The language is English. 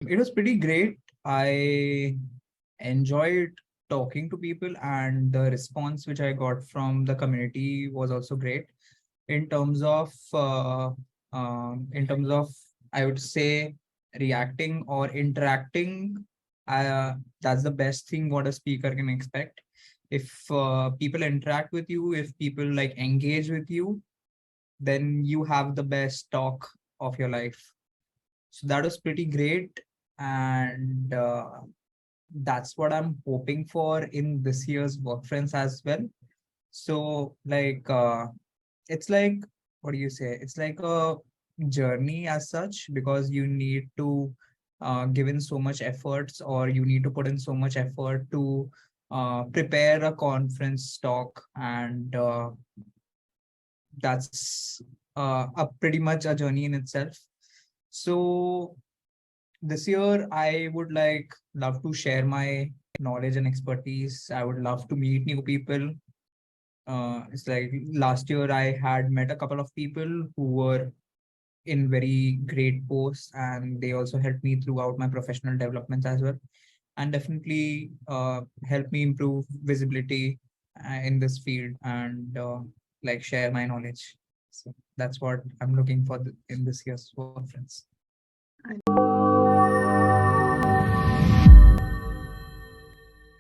It was pretty great. I enjoyed talking to people, and the response which I got from the community was also great in terms of I would say reacting or interacting. That's the best thing what a speaker can expect. If people interact with you, if people like engage with you, then you have the best talk of your life. So that was pretty great. And that's what I'm hoping for in this year's Worqference as well. So it's like, what do you say? It's like a journey as such, because you need to give in so much efforts, or you need to put in so much effort to prepare a conference talk. And that's a pretty much a journey in itself. So this year, I would like love to share my knowledge and expertise. I would love to meet new people. It's like last year I had met a couple of people who were in very great posts, and they also helped me throughout my professional developments as well, and definitely helped me improve visibility in this field, and like share my knowledge. So that's what I'm looking for in this year's conference.